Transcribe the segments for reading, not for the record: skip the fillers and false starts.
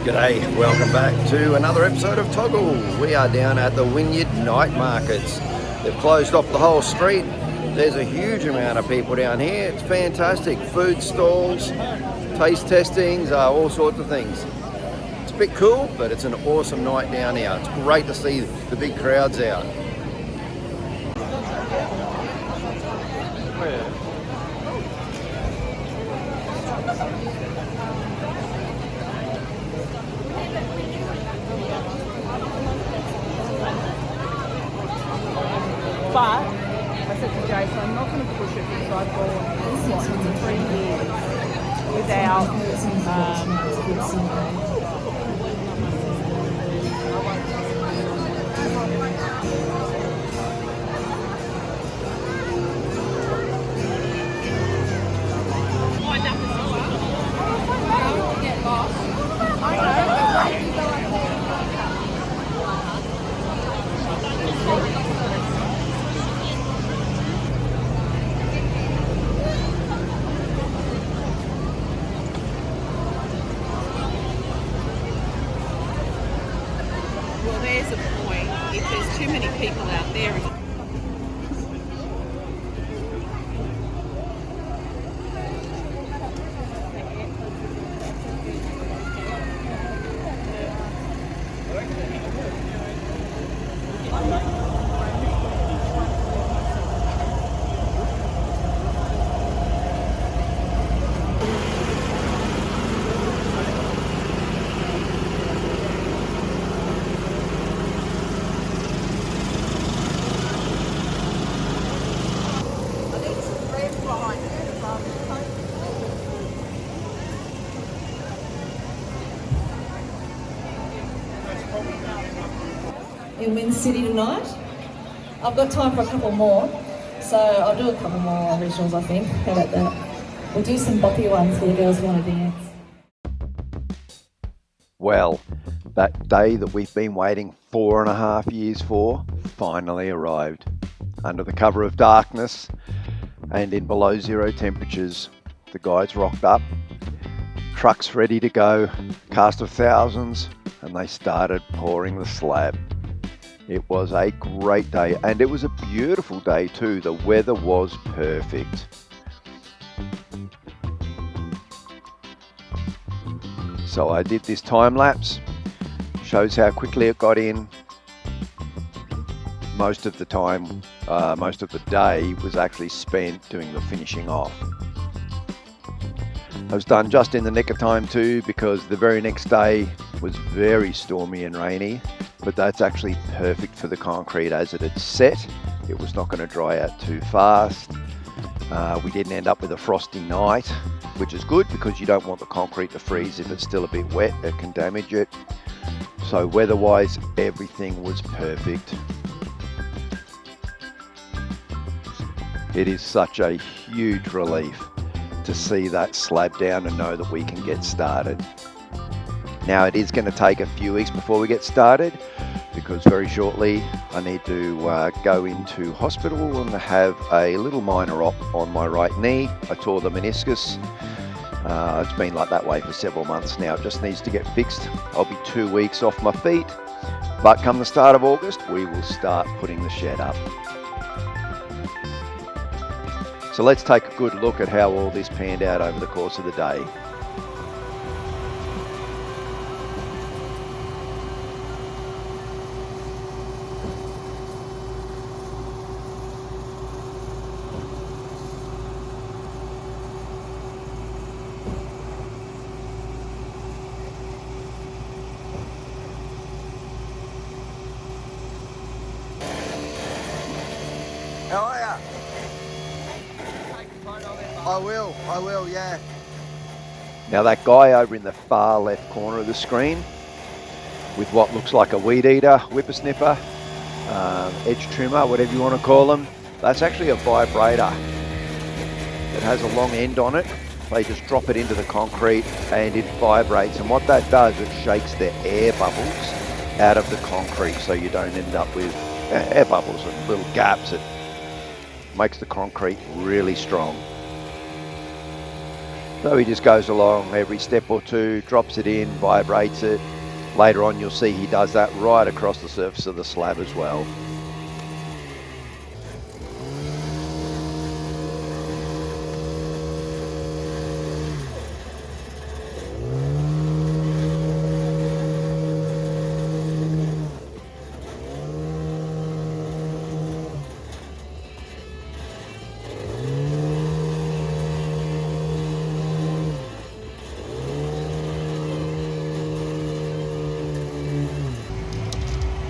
G'day, welcome back to another episode of TOGL. We are down at the Wynyard night markets. They've closed off the whole street. There's a huge amount of people down here. It's fantastic. Food stalls, taste testings, all sorts of things. It's a bit cool, but it's an awesome night down here. It's great to see the big crowds out. But I said to Jason, I'm not going to push it because I've gone 3 years without Well, there's a point. If there's too many people out there, in Win City tonight. I've got time for a couple more, so I'll do a couple more originals, I think. How about that? We'll do some boppy ones for the girls who want to dance. Well, that day that we've been waiting 4.5 years for finally arrived. Under the cover of darkness and in below zero temperatures, the guys rocked up, trucks ready to go, cast of thousands, and they started pouring the slab. It was a great day, and it was a beautiful day too. The weather was perfect. So I did this time lapse. Shows how quickly it got in. Most of the time, most of the day was actually spent doing the finishing off. I was done just in the nick of time too, because the very next day was very stormy and rainy, but that's actually perfect for the concrete as it had set. It was not going to dry out too fast. We didn't end up with a frosty night, which is good because you don't want the concrete to freeze if it's still a bit wet. It can damage it. So weather-wise, everything was perfect. It is such a huge relief to see that slab down and know that we can get started. Now it is going to take a few weeks before we get started, because very shortly I need to go into hospital and have a little minor op on my right knee. I tore the meniscus. It's been like that way for several months now. It just needs to get fixed. I'll be 2 weeks off my feet, but come the start of August we will start putting the shed up. So let's take a good look at how all this panned out over the course of the day. How are ya? I will, yeah. Now that guy over in the far left corner of the screen with what looks like a weed eater, whippersnipper, edge trimmer, whatever you want to call them, that's actually a vibrator. It has a long end on it. They just drop it into the concrete and it vibrates, and what that does, it shakes the air bubbles out of the concrete so you don't end up with air bubbles and little gaps. It makes the concrete really strong. So he just goes along every step or two, drops it in, vibrates it. Later on you'll see he does that right across the surface of the slab as well.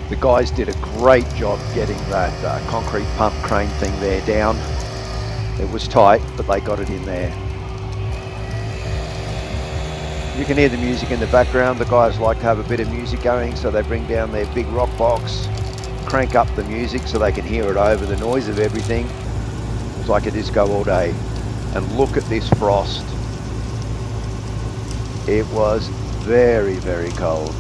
The guys did a great job getting that concrete pump crane thing there down. It was tight, but they got it in there. You can hear the music in the background. The guys like to have a bit of music going, so they bring down their big rock box, crank up the music so they can hear it over the noise of everything. It's like a disco all day. And look at this frost. It was very, very cold.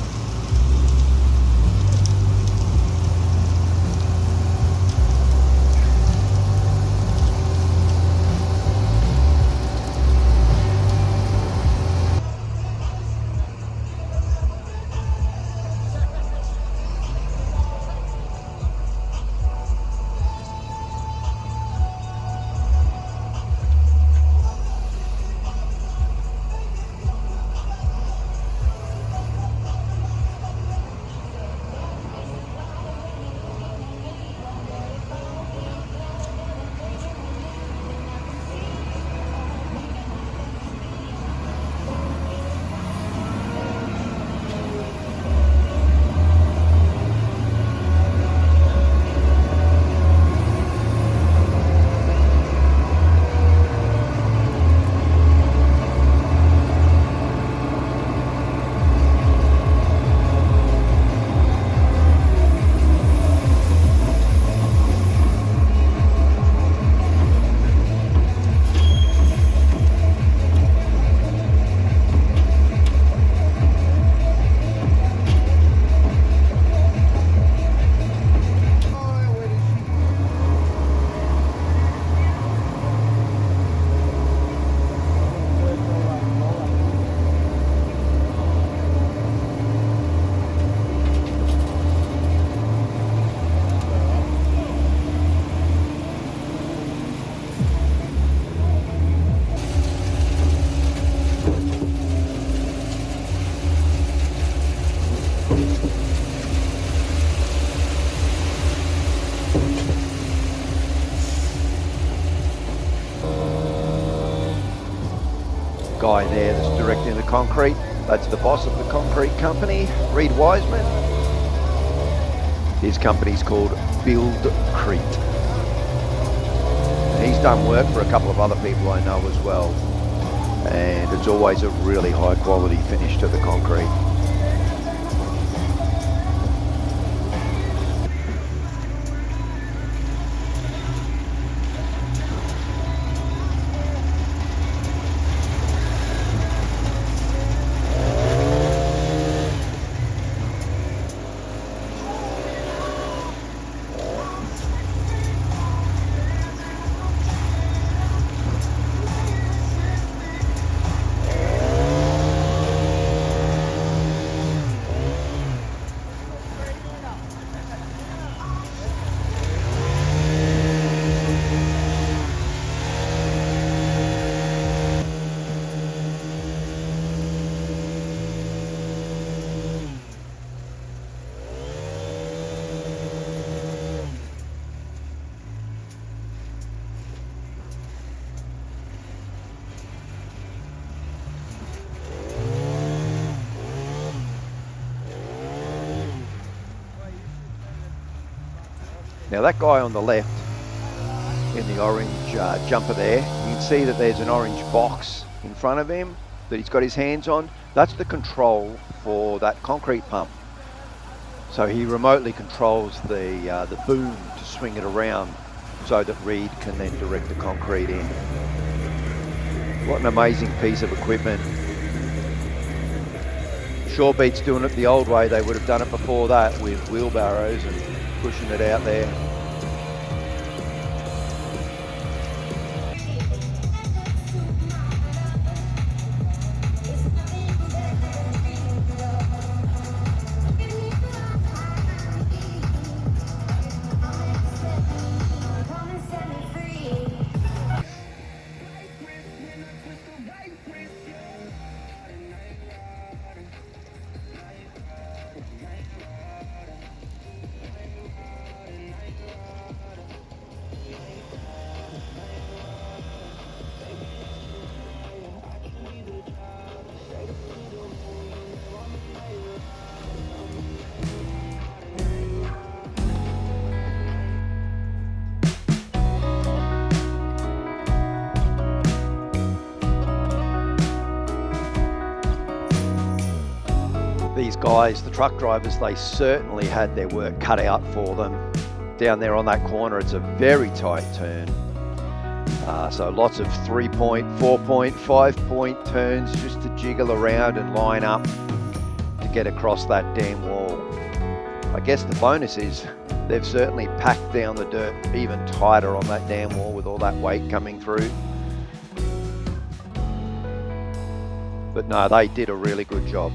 Guy there that's directing the concrete, that's the boss of the concrete company, Reed Wiseman. His company's called Buildcrete. He's done work for a couple of other people I know as well, and it's always a really high quality finish to the concrete. Now that guy on the left in the orange jumper there, you can see that there's an orange box in front of him that he's got his hands on. That's the control for that concrete pump. So he remotely controls the boom to swing it around so that Reed can then direct the concrete in. What an amazing piece of equipment. Shorebeat's doing it the old way. They would have done it before that with wheelbarrows and pushing it out there. these guys, the truck drivers, they certainly had their work cut out for them. Down there on that corner, it's a very tight turn. So lots of 3-point, 4-point, 5-point turns just to jiggle around and line up to get across that damn wall. I guess the bonus is they've certainly packed down the dirt even tighter on that damn wall with all that weight coming through. But no, they did a really good job.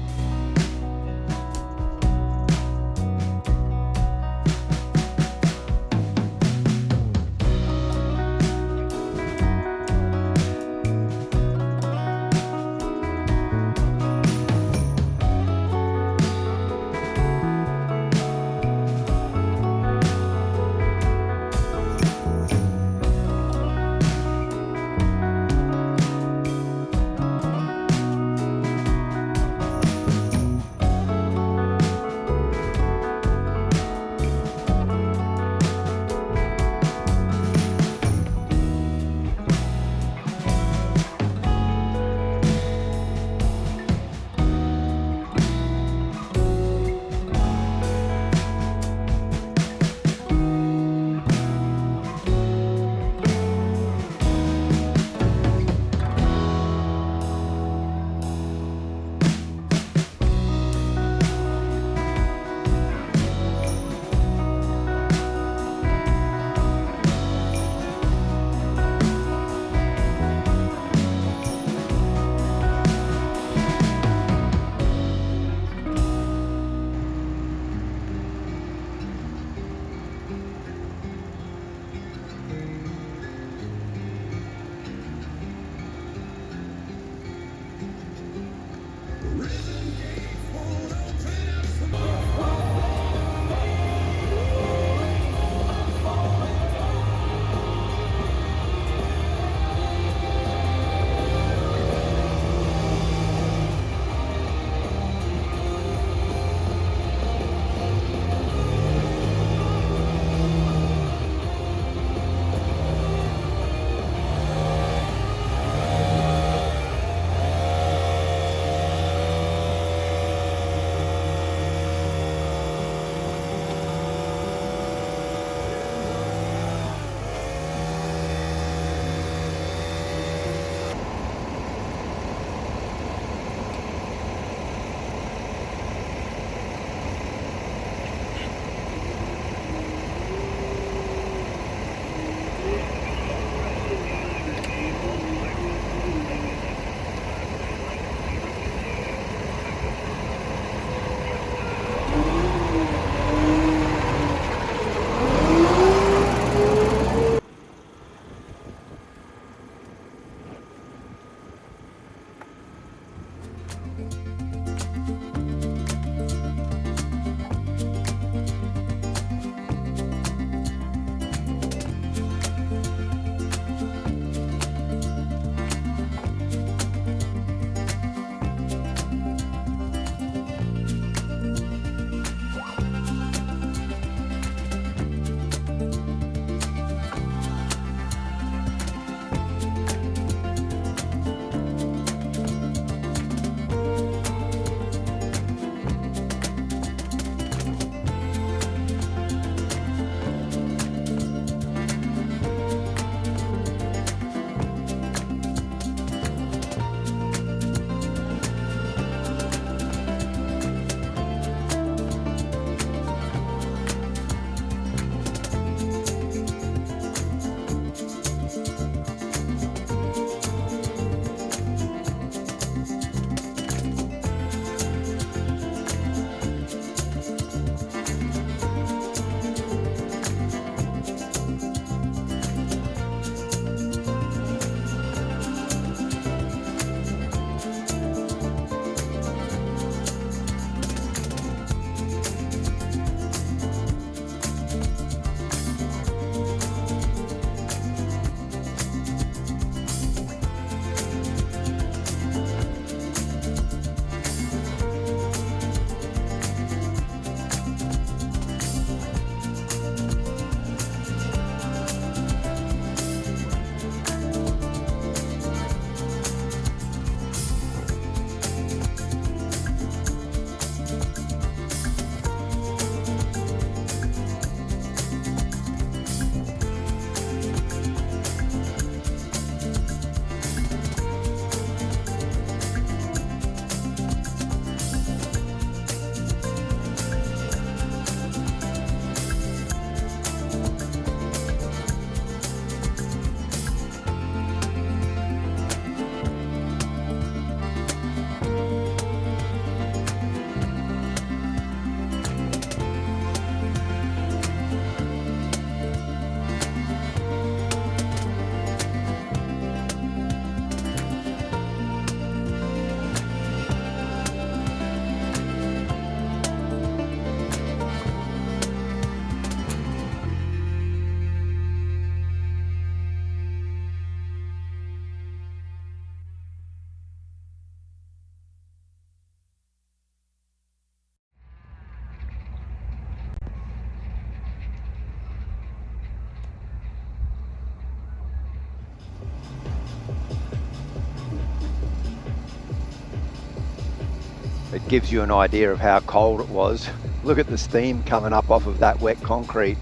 It gives you an idea of how cold it was. Look at the steam coming up off of that wet concrete.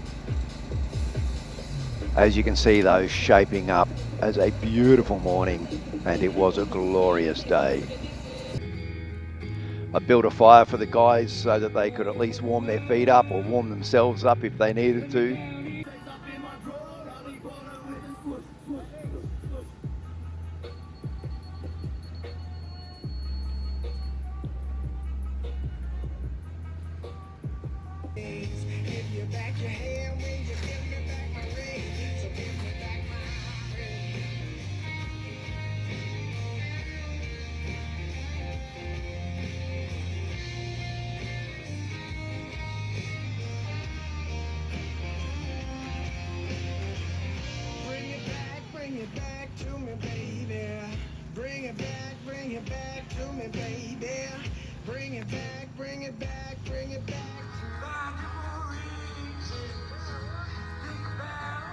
As you can see though, shaping up as a beautiful morning, and it was a glorious day. I built a fire for the guys so that they could at least warm their feet up or warm themselves up if they needed to. Bring it back to me, baby. Bring it back to me, baby. Bring it back, bring it back, bring it back. Find your reasons. Think about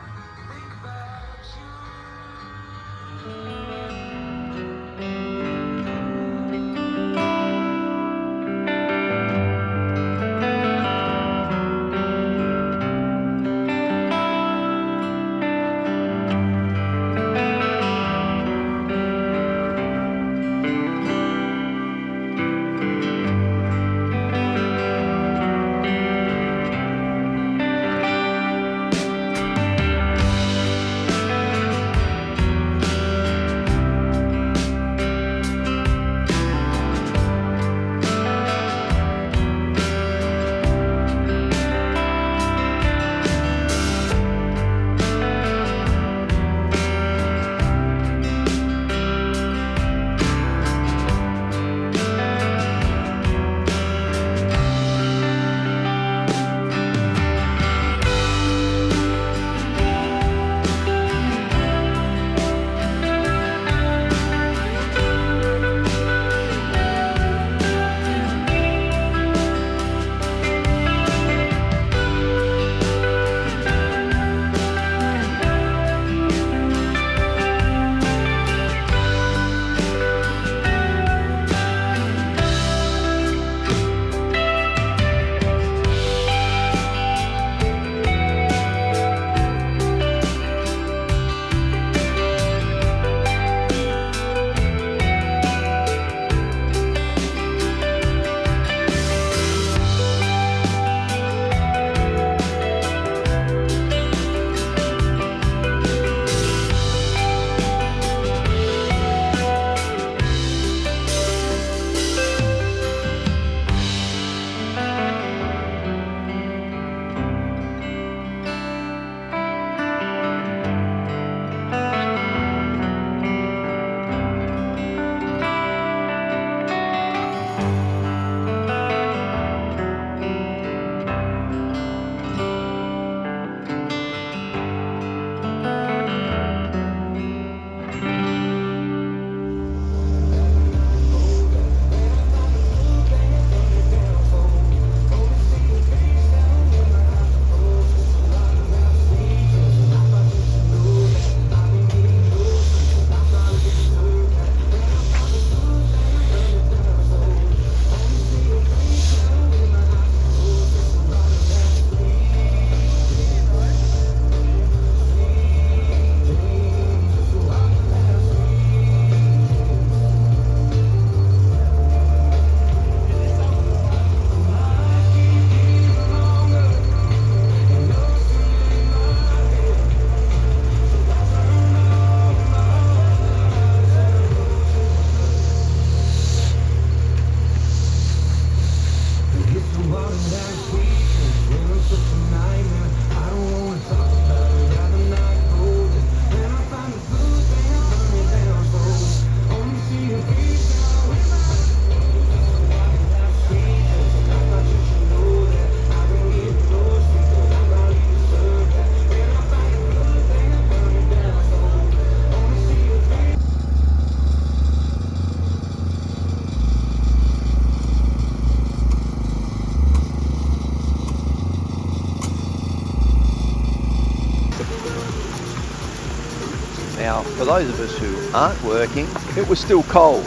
Now, for those of us who aren't working, it was still cold.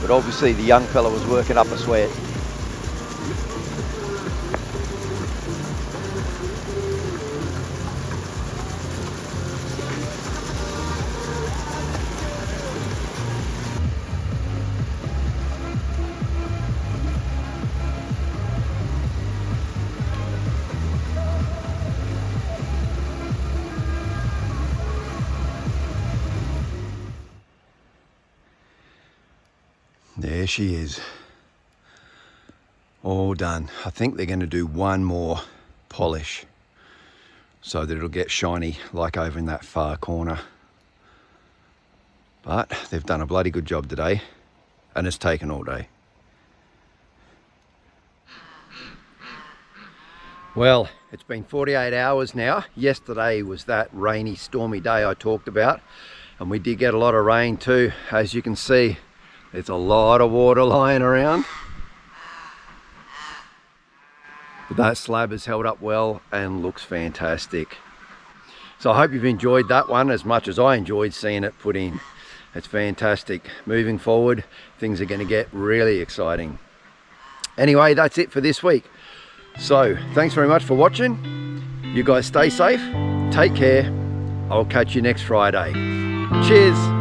But obviously the young fella was working up a sweat. There she is. All done. I think they're going to do one more polish so that it'll get shiny like over in that far corner. But they've done a bloody good job today, and it's taken all day. Well, it's been 48 hours now. Yesterday was that rainy, stormy day I talked about, and we did get a lot of rain too. As you can see, there's a lot of water lying around. But that slab has held up well and looks fantastic. So I hope you've enjoyed that one as much as I enjoyed seeing it put in. It's fantastic. Moving forward, things are going to get really exciting. Anyway, that's it for this week. So thanks very much for watching. You guys stay safe, take care. I'll catch you next Friday. Cheers.